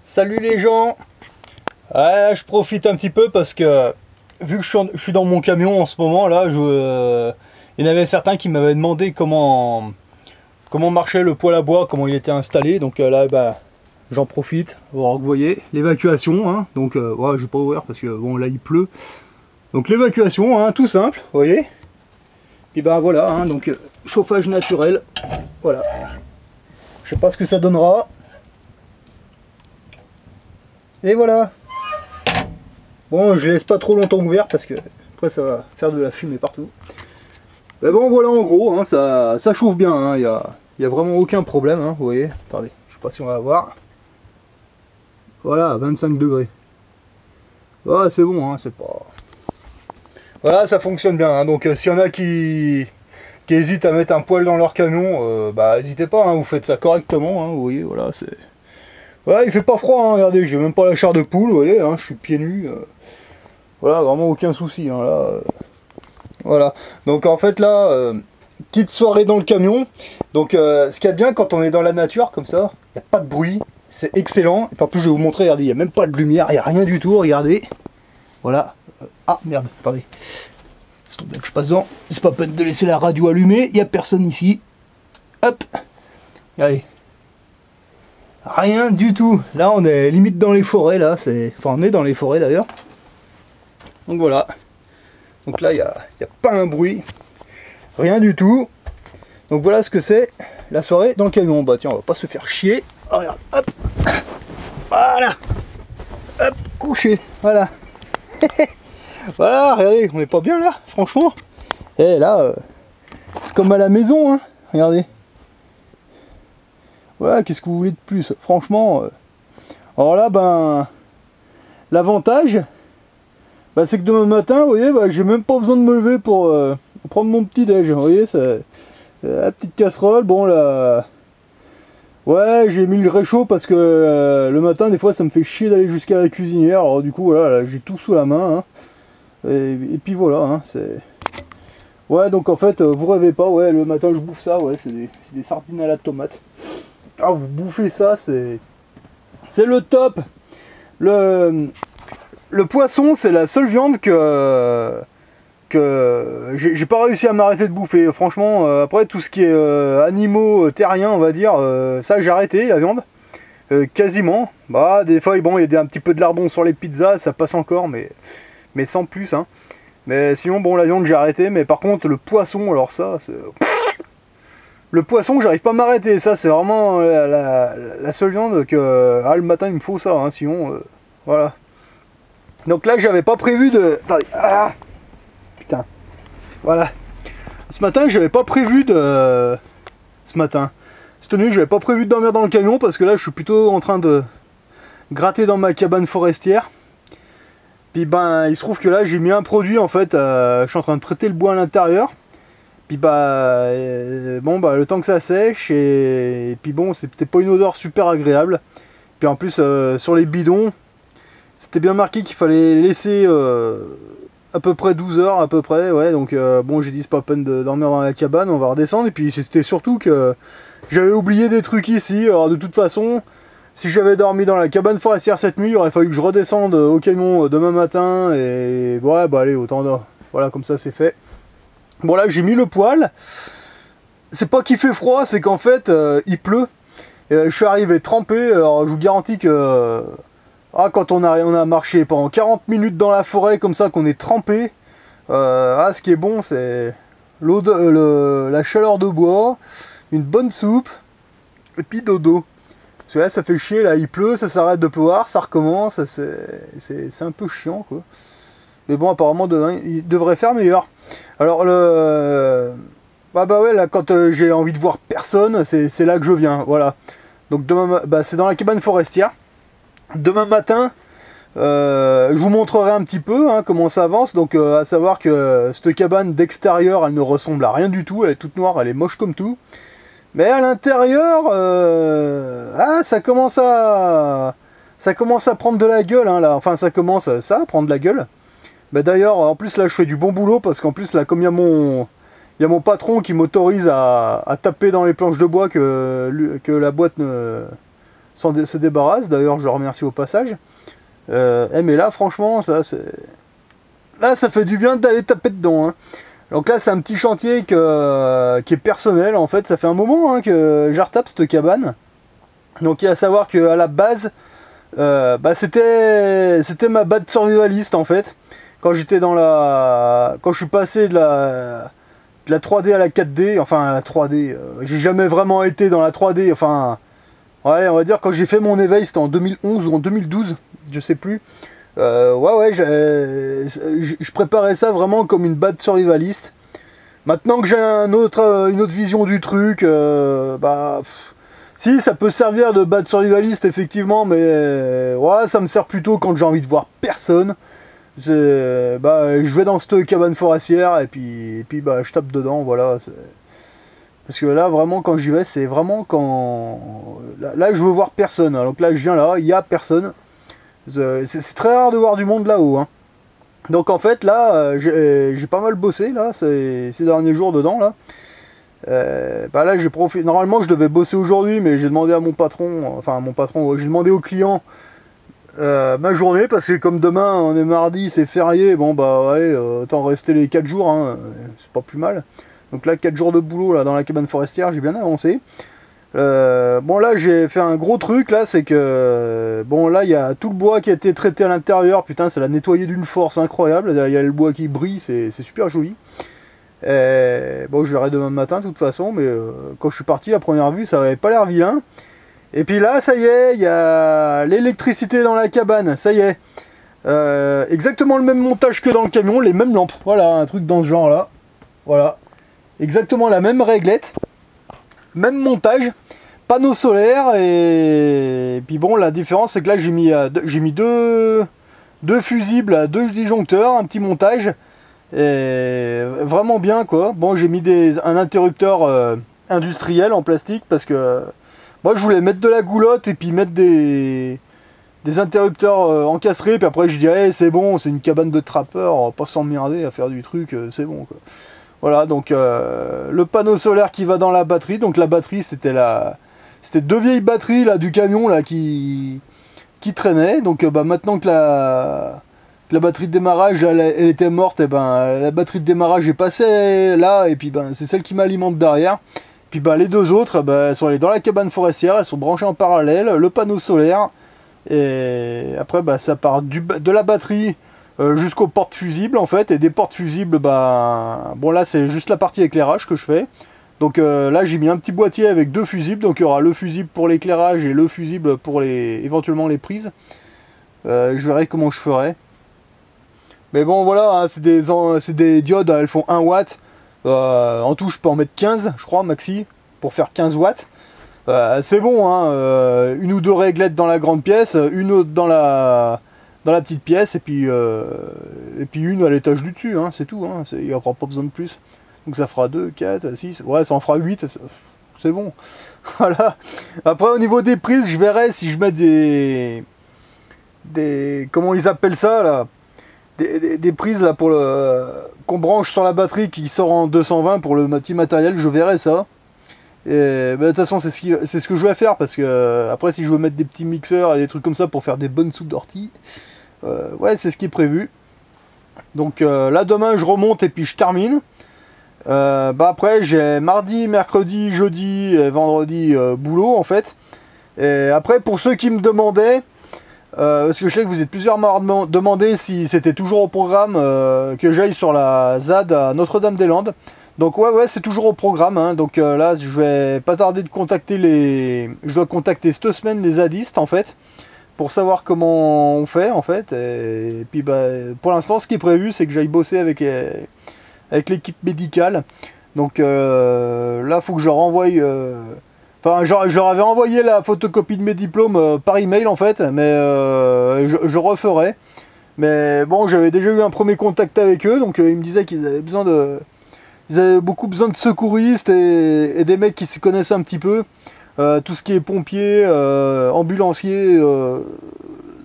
Salut les gens. Ouais, je profite un petit peu parce que vu que je suis dans mon camion en ce moment là, il y en avait certains qui m'avaient demandé comment marchait le poêle à bois, comment il était installé. Donc là, bah, j'en profite. Vous voyez l'évacuation, hein. Donc ouais, je vais pas ouvrir parce que bon là il pleut. Donc l'évacuation, hein, tout simple, vous voyez. Et ben voilà, hein, donc chauffage naturel. Voilà. Je sais pas ce que ça donnera. Et voilà. Bon, je laisse pas trop longtemps ouvert parce que après ça va faire de la fumée partout. Mais bon, voilà en gros, hein, ça chauffe bien, hein, y a vraiment aucun problème, hein, vous voyez. Attendez, je sais pas si on va voir. Voilà, 25 degrés. Ouais, c'est bon, hein, c'est pas... Voilà, ça fonctionne bien, hein, donc s'il y en a qui hésitent à mettre un poêle dans leur camion, bah n'hésitez pas, hein, vous faites ça correctement, hein, vous voyez, voilà, c'est... Ouais, il fait pas froid, hein, regardez, j'ai même pas la chair de poule, vous voyez, hein, je suis pieds nus. Voilà, vraiment aucun souci, hein, là. Voilà, donc en fait là, petite soirée dans le camion. Donc ce qu'il y a de bien quand on est dans la nature comme ça, il n'y a pas de bruit, c'est excellent. Et puis en plus je vais vous montrer, regardez, il n'y a même pas de lumière, il n'y a rien du tout, regardez. Voilà. Ah merde, attendez. C'est bien que je passe devant, c'est pas peine de laisser la radio allumée, il n'y a personne ici. Hop, allez. Rien du tout. Là on est limite dans les forêts, là, c'est... Enfin on est dans les forêts d'ailleurs. Donc voilà. Donc là il n'y a pas un bruit. Rien du tout. Donc voilà ce que c'est la soirée dans le camion. Bah tiens, on va pas se faire chier. Oh, regarde, hop. Voilà. Hop, couché. Voilà. Voilà, regardez, on est pas bien là, franchement. Et là, c'est comme à la maison, hein. Regardez. Voilà, qu'est-ce que vous voulez de plus? Franchement. Alors là, ben, l'avantage, bah, c'est que demain matin, vous voyez, bah, j'ai même pas besoin de me lever pour prendre mon petit déj. Vous voyez, c'est la petite casserole. Bon là, ouais, j'ai mis le réchaud parce que le matin, des fois, ça me fait chier d'aller jusqu'à la cuisinière. Alors du coup, voilà, là, j'ai tout sous la main. Hein. Et puis voilà, hein, c'est... Ouais, donc en fait, vous rêvez pas, ouais, le matin je bouffe ça, ouais, c'est des sardines à la tomate. Ah, vous bouffez ça, c'est le top. Le poisson, c'est la seule viande que j'ai pas réussi à m'arrêter de bouffer. Franchement, après tout ce qui est animaux terriens, on va dire, ça j'ai arrêté la viande. Quasiment. Bah, des fois, bon, il y a un petit peu de lardon sur les pizzas, ça passe encore, mais sans plus, hein. Mais sinon, bon, la viande j'ai arrêté, mais par contre, le poisson, alors ça, c'est... Le poisson, j'arrive pas à m'arrêter, ça c'est vraiment la seule viande que... Ah, le matin il me faut ça, hein, sinon, voilà. Donc là, j'avais pas prévu de... Attendez, ah putain, voilà. Ce matin, j'avais pas prévu de... Ce matin, cette nuit, j'avais pas prévu de dormir dans le camion, parce que là, je suis plutôt en train de gratter dans ma cabane forestière. Puis ben, il se trouve que là, j'ai mis un produit, en fait, je suis en train de traiter le bois à l'intérieur. Puis bah, bon bah le temps que ça sèche et puis bon c'était pas une odeur super agréable. Puis en plus sur les bidons, c'était bien marqué qu'il fallait laisser à peu près 12 heures à peu près, ouais, donc bon j'ai dit c'est pas peine de dormir dans la cabane, on va redescendre. Et puis c'était surtout que j'avais oublié des trucs ici, alors de toute façon, si j'avais dormi dans la cabane forestière cette nuit, il aurait fallu que je redescende au camion demain matin et ouais bah allez autant voilà comme ça c'est fait. Bon là j'ai mis le poêle, c'est pas qu'il fait froid, c'est qu'en fait il pleut. Je suis arrivé trempé, alors je vous garantis que quand on a marché pendant 40 minutes dans la forêt comme ça, qu'on est trempé, ce qui est bon c'est la chaleur de bois, une bonne soupe, et puis dodo. Parce que là ça fait chier, là il pleut, ça s'arrête de pleuvoir, ça recommence, c'est un peu chiant quoi. Mais bon apparemment il devrait faire meilleur. Alors bah ouais là quand j'ai envie de voir personne, c'est là que je viens, voilà. Donc demain, bah, c'est dans la cabane forestière. Demain matin, je vous montrerai un petit peu hein, comment ça avance. Donc à savoir que cette cabane d'extérieur, elle ne ressemble à rien du tout, elle est toute noire, elle est moche comme tout. Mais à l'intérieur, ça commence à prendre de la gueule hein, là. Enfin ça commence à prendre de la gueule. Bah d'ailleurs, en plus là je fais du bon boulot parce qu'en plus là comme il y a mon patron qui m'autorise à taper dans les planches de bois que la boîte ne se débarrasse. D'ailleurs, je le remercie au passage. Mais là, franchement, là, ça fait du bien d'aller taper dedans. Hein. Donc là, c'est un petit chantier qui est personnel. En fait, ça fait un moment hein, que je retape cette cabane. Donc il y a à savoir qu'à la base, c'était ma base survivaliste en fait. Quand je suis passé de la 3D à la 4D, enfin à la 3D, j'ai jamais vraiment été dans la 3D, enfin, ouais, on va dire quand j'ai fait mon éveil, c'était en 2011 ou en 2012, je sais plus. Ouais, je préparais ça vraiment comme une base survivaliste. Maintenant que j'ai une autre vision du truc, si, ça peut servir de base survivaliste, effectivement, mais ouais, ça me sert plutôt quand j'ai envie de voir personne. Je vais dans cette cabane forestière et puis je tape dedans, voilà. Parce que là, vraiment, quand j'y vais, c'est vraiment quand... Là, je veux voir personne. Donc là, je viens là, il n'y a personne. C'est très rare de voir du monde là-haut. Hein. Donc en fait, là, j'ai pas mal bossé, là, ces derniers jours dedans, là. Là j'ai profité. Normalement je devais bosser aujourd'hui, mais j'ai demandé à mon patron, j'ai demandé au client ma journée, parce que comme demain on est mardi, c'est férié, bon bah allez, autant rester les 4 jours, hein, c'est pas plus mal. Donc là 4 jours de boulot là dans la cabane forestière, j'ai bien avancé. Bon là j'ai fait un gros truc là, c'est que bon là il y a tout le bois qui a été traité à l'intérieur, putain ça l'a nettoyé d'une force incroyable, il y a le bois qui brille, c'est super joli. Bon, je verrai demain matin de toute façon, mais quand je suis parti à première vue, ça avait pas l'air vilain. Et puis là, ça y est, il y a l'électricité dans la cabane, ça y est. Exactement le même montage que dans le camion, les mêmes lampes. Voilà, un truc dans ce genre-là. Voilà. Exactement la même réglette. Même montage. Panneau solaire. Et puis bon, la différence, c'est que là, j'ai mis deux fusibles, deux disjoncteurs, un petit montage. Et vraiment bien quoi. Bon, j'ai mis un interrupteur industriel en plastique parce que moi je voulais mettre de la goulotte et puis mettre des interrupteurs encastrés, puis après je dirais c'est bon, c'est une cabane de trappeur, on va pas s'emmerder à faire du truc, c'est bon quoi. Voilà, donc le panneau solaire qui va dans la batterie. Donc la batterie, c'était deux vieilles batteries là du camion là qui traînaient. Donc maintenant que la batterie de démarrage elle était morte, et la batterie de démarrage est passée là, et puis c'est celle qui m'alimente derrière. Puis les deux autres, elles sont allées dans la cabane forestière, elles sont branchées en parallèle, le panneau solaire, et après ça part de la batterie jusqu'aux portes fusibles en fait, et des portes fusibles, bon là c'est juste la partie éclairage que je fais. Donc là j'ai mis un petit boîtier avec deux fusibles, donc il y aura le fusible pour l'éclairage et le fusible pour éventuellement les prises. Je verrai comment je ferai. Mais bon voilà, hein, c'est des diodes, elles font 1 watt. En tout je peux en mettre 15 je crois maxi pour faire 15 watts. C'est bon, hein, une ou deux réglettes dans la grande pièce, une autre dans la petite pièce, et puis une à l'étage du dessus, hein, c'est tout, hein, il n'y aura pas besoin de plus. Donc ça fera 2, 4, 6, ouais ça en fera 8, c'est bon. Voilà. Après au niveau des prises, je verrai si je mets des comment ils appellent ça là, des prises là pour qu'on branche sur la batterie qui sort en 220 pour le petit matériel, je verrai ça. Et de toute façon c'est ce que je vais faire, parce que après si je veux mettre des petits mixeurs et des trucs comme ça pour faire des bonnes soupes d'ortie, ouais c'est ce qui est prévu. Donc là demain je remonte et puis je termine. Après j'ai mardi, mercredi, jeudi et vendredi boulot en fait. Et après pour ceux qui me demandaient, parce que je sais que vous êtes plusieurs à m'avoir demandé si c'était toujours au programme que j'aille sur la ZAD à Notre-Dame-des-Landes. Donc ouais c'est toujours au programme, hein. Donc là je vais pas tarder de contacter je dois contacter cette semaine les zadistes en fait, pour savoir comment on fait en fait. Et puis pour l'instant ce qui est prévu c'est que j'aille bosser avec l'équipe médicale. Donc là faut que je leur envoie... Enfin, je leur avais envoyé la photocopie de mes diplômes par email en fait, mais je referai. Mais bon, j'avais déjà eu un premier contact avec eux, donc ils me disaient qu'ils avaient beaucoup besoin de secouristes et des mecs qui se connaissent un petit peu. Tout ce qui est pompiers, ambulanciers,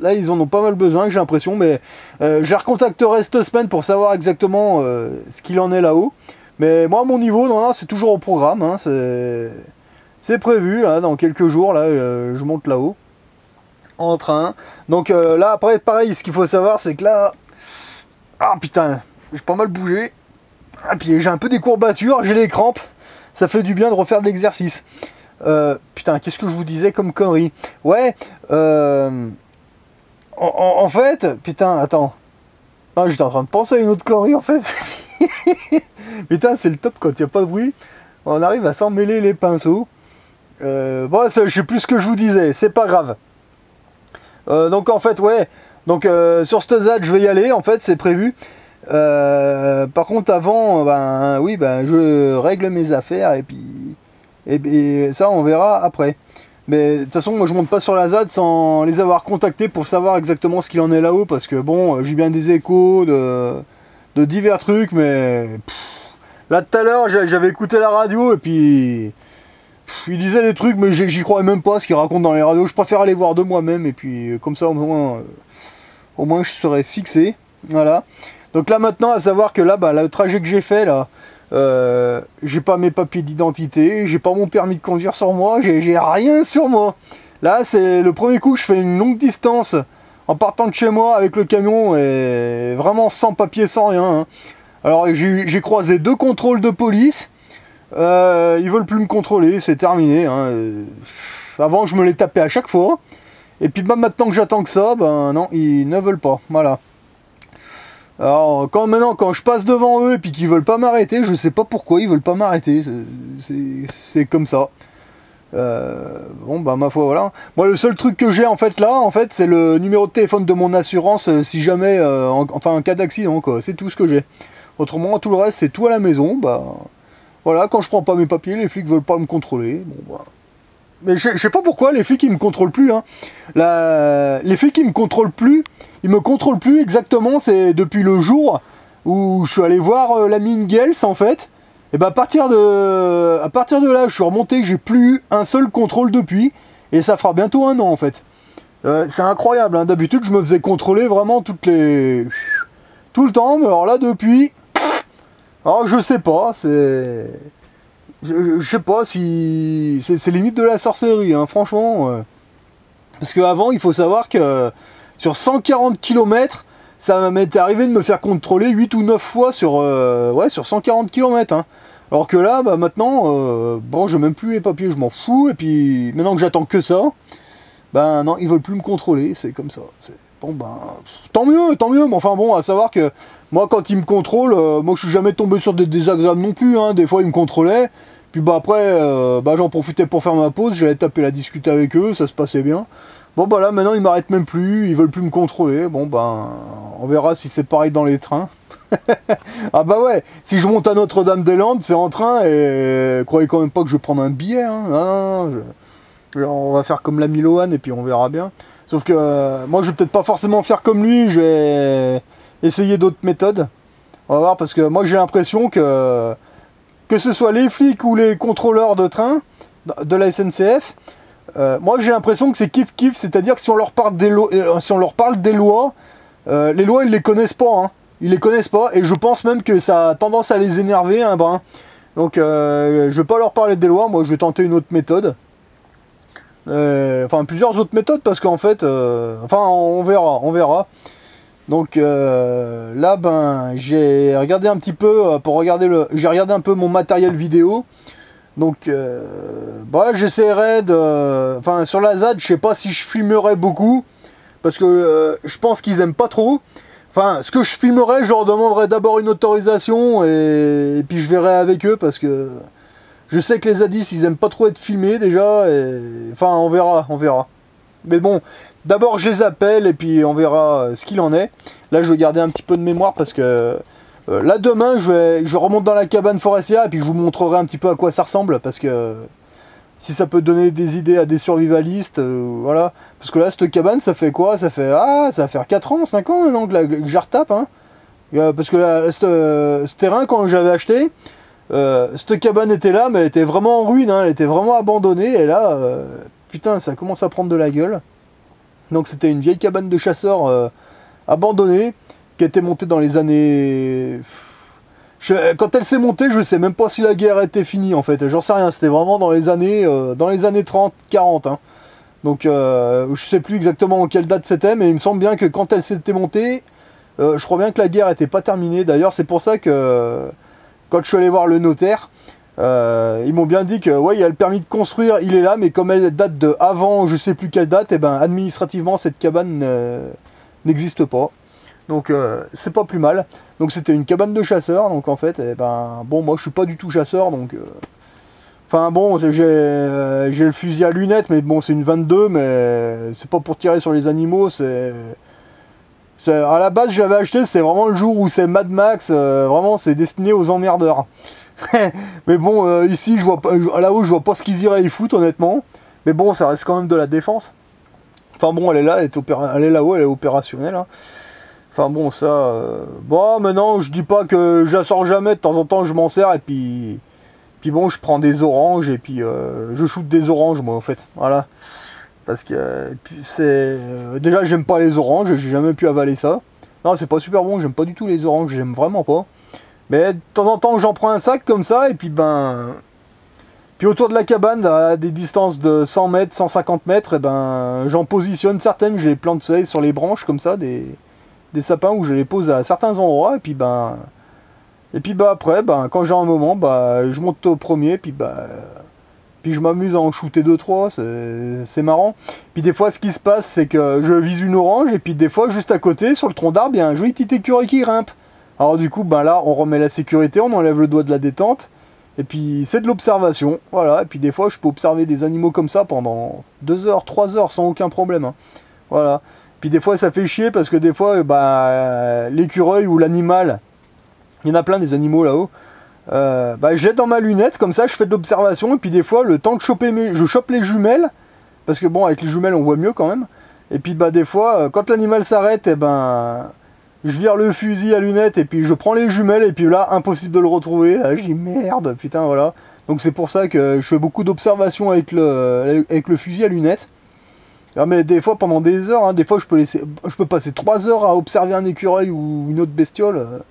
là ils en ont pas mal besoin, j'ai l'impression, mais je les recontacterai cette semaine pour savoir exactement ce qu'il en est là-haut. Mais moi à mon niveau, non, c'est toujours au programme, hein, c'est prévu, là, dans quelques jours, là, je monte là-haut. en train. Donc là, après, pareil, ce qu'il faut savoir, c'est que là... Ah putain, j'ai pas mal bougé. Ah, puis j'ai un peu des courbatures, j'ai les crampes. Ça fait du bien de refaire de l'exercice. Putain, qu'est-ce que je vous disais comme connerie? Ouais, en fait, putain, attends. Non, j'étais en train de penser à une autre connerie, en fait. Putain, c'est le top quand il n'y a pas de bruit. On arrive à s'en mêler les pinceaux. Bon, ça, je sais plus ce que je vous disais, c'est pas grave. Donc en fait, ouais. Donc sur cette ZAD, je vais y aller, en fait, c'est prévu. Par contre, avant, ben oui, ben je règle mes affaires et ça, on verra après. Mais de toute façon, moi je monte pas sur la ZAD sans les avoir contactés pour savoir exactement ce qu'il en est là-haut, parce que bon, j'ai bien des échos de divers trucs, mais là tout à l'heure j'avais écouté la radio et puis il disait des trucs, mais j'y croyais même pas ce qu'il raconte dans les radios. Je préfère aller voir de moi-même et puis comme ça au moins je serai fixé. Voilà. Donc là maintenant, à savoir que là, bah, le trajet que j'ai fait là. J'ai pas mes papiers d'identité, j'ai pas mon permis de conduire sur moi, j'ai rien sur moi. Là, c'est le premier coup que je fais une longue distance en partant de chez moi avec le camion et vraiment sans papier, sans rien. Hein. Alors, j'ai croisé 2 contrôles de police. Ils veulent plus me contrôler, c'est terminé. Hein. Avant, je me les tapais à chaque fois. Et puis, bah, maintenant que j'attends que ça, ben non, ils ne veulent pas. Voilà. Alors maintenant quand je passe devant eux et puis qu'ils veulent pas m'arrêter, je sais pas pourquoi ils veulent pas m'arrêter, c'est comme ça. Bon bah ma foi voilà. Moi le seul truc que j'ai en fait là, en fait c'est le numéro de téléphone de mon assurance si jamais, enfin en cas d'accident quoi, c'est tout ce que j'ai. Autrement tout le reste c'est tout à la maison, bah voilà, quand je prends pas mes papiers les flics veulent pas me contrôler, bon bah. Mais je sais pas pourquoi les flics ils me contrôlent plus. Hein. Les flics ils me contrôlent plus exactement. C'est depuis le jour où je suis allé voir l'ami Ingels en fait. Et ben à partir de là, je suis remonté. J'ai plus eu un seul contrôle depuis. Et ça fera bientôt 1 an en fait. C'est incroyable. Hein. D'habitude je me faisais contrôler vraiment tout le temps. Mais alors là depuis, alors je sais pas. Je sais pas si... C'est limite de la sorcellerie, hein, franchement. Parce qu'avant, il faut savoir que sur 140 km, ça m'était arrivé de me faire contrôler 8 ou 9 fois sur 140 km. Hein. Alors que là, bah, maintenant, bon, j'ai même plus les papiers, je m'en fous. Et puis, maintenant que j'attends que ça, ben non, ils veulent plus me contrôler, c'est comme ça. Bon, ben, tant mieux. Mais enfin bon, à savoir que moi, quand ils me contrôlent, moi, je suis jamais tombé sur des désagréables non plus. Hein. Des fois, ils me contrôlaient. Puis bah après, bah, j'en profitais pour faire ma pause, j'allais taper la discuter avec eux, ça se passait bien. Bon bah là maintenant ils m'arrêtent même plus, ils veulent plus me contrôler. Bon ben on verra si c'est pareil dans les trains. Ah bah ouais, si je monte à Notre-Dame-des-Landes, c'est en train et croyez quand même pas que je vais prendre un billet. Hein. Non, on va faire comme l'ami Lohan et puis on verra bien. Sauf que moi je vais peut-être pas forcément faire comme lui, je vais essayer d'autres méthodes. On va voir parce que moi j'ai l'impression que ce soit les flics ou les contrôleurs de train de la SNCF, moi j'ai l'impression que c'est kiff-kiff, c'est-à-dire que si on leur parle des lois, les lois ils les connaissent pas, hein. Ils les connaissent pas, et je pense même que ça a tendance à les énerver un brin. Donc je vais pas leur parler des lois, moi je vais tenter une autre méthode. Enfin plusieurs autres méthodes, parce qu'en fait, enfin on verra. Donc là, ben, j'ai regardé un petit peu j'ai regardé un peu mon matériel vidéo. Donc, bah, j'essaierai de, enfin, sur la ZAD, je sais pas si je filmerai beaucoup, parce que je pense qu'ils aiment pas trop. Enfin, ce que je filmerai, je leur demanderai d'abord une autorisation et puis je verrai avec eux, parce que je sais que les zadistes, ils aiment pas trop être filmés déjà. Enfin, on verra. Mais bon. D'abord je les appelle et puis on verra ce qu'il en est. Là je vais garder un petit peu de mémoire parce que là demain je remonte dans la cabane forestière et puis je vous montrerai un petit peu à quoi ça ressemble, parce que si ça peut donner des idées à des survivalistes, voilà. Parce que là cette cabane ça fait quoi? Ça va faire 4 ans, 5 ans maintenant que je retape. Hein. Parce que là, ce terrain quand j'avais acheté, cette cabane était là mais elle était vraiment en ruine, hein, elle était vraiment abandonnée et là, putain ça commence à prendre de la gueule. Donc c'était une vieille cabane de chasseurs abandonnée qui a été montée dans les années... Quand elle s'est montée, je sais même pas si la guerre était finie en fait, j'en sais rien, c'était vraiment dans les années 30, 40. Hein. Donc je sais plus exactement en quelle date c'était, mais il me semble bien que quand elle s'était montée, je crois bien que la guerre était pas terminée. D'ailleurs c'est pour ça que quand je suis allé voir le notaire, ils m'ont bien dit que ouais, il y a le permis de construire, il est là, mais comme elle date de avant je sais plus quelle date, et ben administrativement cette cabane n'existe pas. Donc c'est pas plus mal. Donc c'était une cabane de chasseurs, donc en fait, ben bon, moi je suis pas du tout chasseur, donc enfin bon, j'ai le fusil à lunettes, mais bon c'est une 22, mais c'est pas pour tirer sur les animaux, à la base j'avais acheté, c'est vraiment le jour où c'est Mad Max, vraiment c'est destiné aux emmerdeurs. Mais bon, ici je vois pas, là-haut je vois pas ce qu'ils iraient y foutre honnêtement, mais bon ça reste quand même de la défense. Enfin bon, elle est là, elle est là-haut, elle est opérationnelle. Hein. Enfin bon, ça... Bon, maintenant, je dis pas que je la sors jamais, de temps en temps, je m'en sers, et puis... Puis bon, je prends des oranges, et puis je shoot des oranges, moi, en fait. Voilà. Parce que c'est... déjà, j'aime pas les oranges, j'ai jamais pu avaler ça. Non, c'est pas super bon, j'aime pas du tout les oranges, j'aime vraiment pas. Mais de temps en temps, j'en prends un sac comme ça, et puis ben... Puis autour de la cabane, à des distances de 100 mètres, 150 mètres, et ben, j'en positionne certaines, je les plante sur les branches, comme ça, des sapins où je les pose à certains endroits, et puis ben après, ben, quand j'ai un moment, bah, je monte au premier, puis je m'amuse à en shooter 2-3, c'est marrant. Puis des fois, ce qui se passe, c'est que je vise une orange, et puis des fois, juste à côté, sur le tronc d'arbre, il y a un joli petit écureuil qui grimpe. Alors du coup, ben là, on remet la sécurité, on enlève le doigt de la détente, et puis c'est de l'observation, voilà. Et puis des fois, je peux observer des animaux comme ça pendant 2 heures, 3 heures, sans aucun problème, hein. Voilà. Puis des fois ça fait chier parce que des fois bah, l'écureuil ou l'animal, il y en a plein des animaux là-haut, bah, je jette dans ma lunette, comme ça je fais de l'observation, et puis des fois le temps de choper je chope les jumelles, parce que bon avec les jumelles on voit mieux quand même, et puis bah des fois quand l'animal s'arrête, et ben je vire le fusil à lunettes, et puis je prends les jumelles, et puis là impossible de le retrouver, là je dis merde, putain voilà. Donc c'est pour ça que je fais beaucoup d'observations avec le fusil à lunettes. Ah, mais des fois pendant des heures, hein, des fois je peux passer 3 heures à observer un écureuil ou une autre bestiole,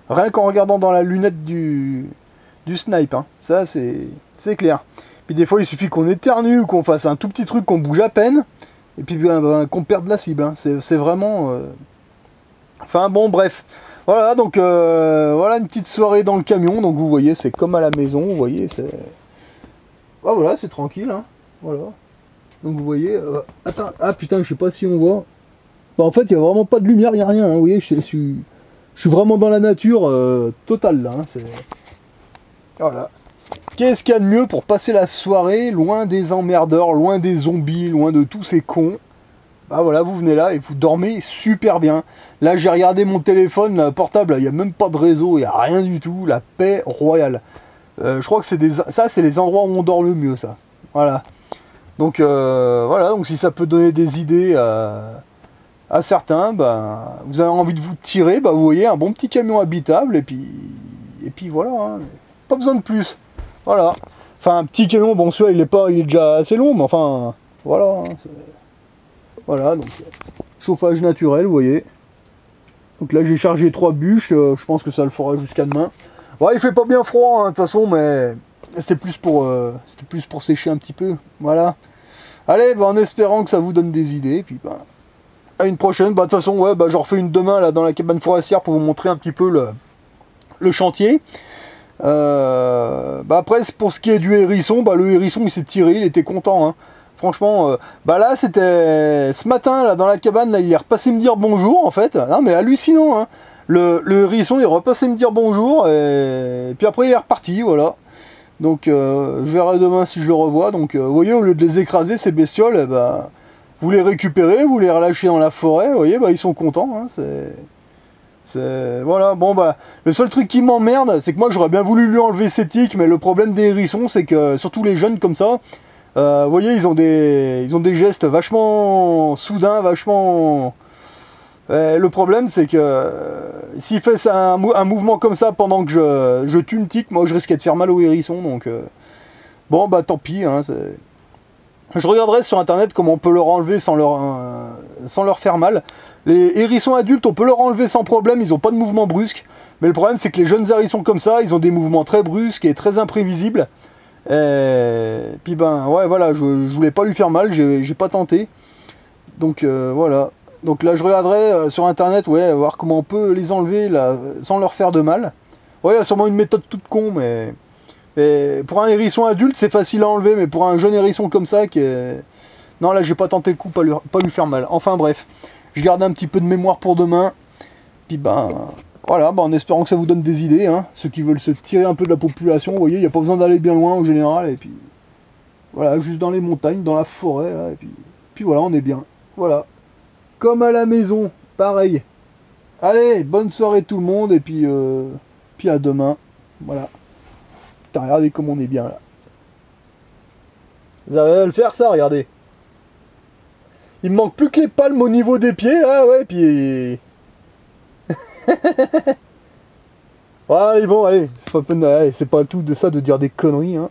rien qu'en regardant dans la lunette du snipe, hein. Ça c'est clair. Puis des fois il suffit qu'on éternue ou qu'on fasse un tout petit truc, qu'on bouge à peine, et puis qu'on perde la cible, hein. C'est vraiment... Enfin bon bref. Voilà, donc voilà une petite soirée dans le camion, donc vous voyez c'est comme à la maison, vous voyez c'est... Ah voilà, c'est tranquille, hein. Voilà. Donc vous voyez, attends, ah putain, je sais pas si on voit. Bah, en fait, il n'y a vraiment pas de lumière, il n'y a rien, hein, vous voyez, je suis vraiment dans la nature totale là. Hein, voilà. Qu'est-ce qu'il y a de mieux pour passer la soirée loin des emmerdeurs, loin des zombies, loin de tous ces cons? Bah voilà, vous venez là et vous dormez super bien. Là, j'ai regardé mon téléphone là, portable, il n'y a même pas de réseau, il n'y a rien du tout, la paix royale. Je crois que ça, c'est les endroits où on dort le mieux, ça. Voilà. Donc voilà, donc si ça peut donner des idées à certains, bah, vous avez envie de vous tirer, bah, vous voyez un bon petit camion habitable, et puis voilà, hein, pas besoin de plus. Voilà. Enfin, un petit camion, bon celui-là il est déjà assez long, mais enfin, voilà. Hein, voilà, donc chauffage naturel, vous voyez. Donc là j'ai chargé 3 bûches, je pense que ça le fera jusqu'à demain. Bon, il fait pas bien froid, hein, de toute façon, mais c'était plus pour sécher un petit peu, voilà. Allez, bah, en espérant que ça vous donne des idées, puis bah, à une prochaine. Bah, de toute façon, ouais, bah, j'en refais une demain là dans la cabane forestière pour vous montrer un petit peu le chantier. Bah, après, pour ce qui est du hérisson, bah, le hérisson il s'est tiré, il était content, hein. Franchement, bah là c'était ce matin là dans la cabane, là, il est repassé me dire bonjour en fait. Non mais hallucinant, hein. Le hérisson il est repassé me dire bonjour, et puis après il est reparti, voilà. Donc je verrai demain si je le revois. Donc vous voyez, au lieu de les écraser ces bestioles, bah, vous les récupérez, vous les relâchez dans la forêt, vous voyez, bah, ils sont contents, hein, voilà, bon bah, le seul truc qui m'emmerde, c'est que moi j'aurais bien voulu lui enlever ses tiques, mais le problème des hérissons, c'est que, surtout les jeunes comme ça, vous voyez, ils ont des gestes vachement soudains, vachement... le problème, c'est que s'il fait un mouvement comme ça pendant que je tue une tique, moi je risquais de faire mal au hérisson, donc... bon, bah tant pis, hein, je regarderai sur internet comment on peut leur enlever sans leur faire mal. Les hérissons adultes, on peut leur enlever sans problème, ils n'ont pas de mouvement brusque. Mais le problème, c'est que les jeunes hérissons comme ça, ils ont des mouvements très brusques et très imprévisibles. Et puis ben ouais voilà, je voulais pas lui faire mal, j'ai pas tenté. Donc voilà. Donc là je regarderai sur internet, ouais, voir comment on peut les enlever là, sans leur faire de mal. Ouais, il y a sûrement une méthode toute con, mais pour un hérisson adulte c'est facile à enlever, mais pour un jeune hérisson comme ça qui est... Non là j'ai pas tenté le coup, pas lui faire mal. Enfin bref, je garde un petit peu de mémoire pour demain. Puis ben voilà, ben, en espérant que ça vous donne des idées, hein. Ceux qui veulent se tirer un peu de la population, vous voyez, il n'y a pas besoin d'aller bien loin en général, et puis voilà, juste dans les montagnes, dans la forêt, là, et puis voilà, on est bien. Voilà. Comme à la maison, pareil. Allez, bonne soirée tout le monde, et puis à demain. Voilà. Putain, regardez comme on est bien là. Vous arrivez à le faire ça, regardez. Il me manque plus que les palmes au niveau des pieds là, ouais, puis... Allez, bon, allez, c'est pas le tout de ça de dire des conneries, hein.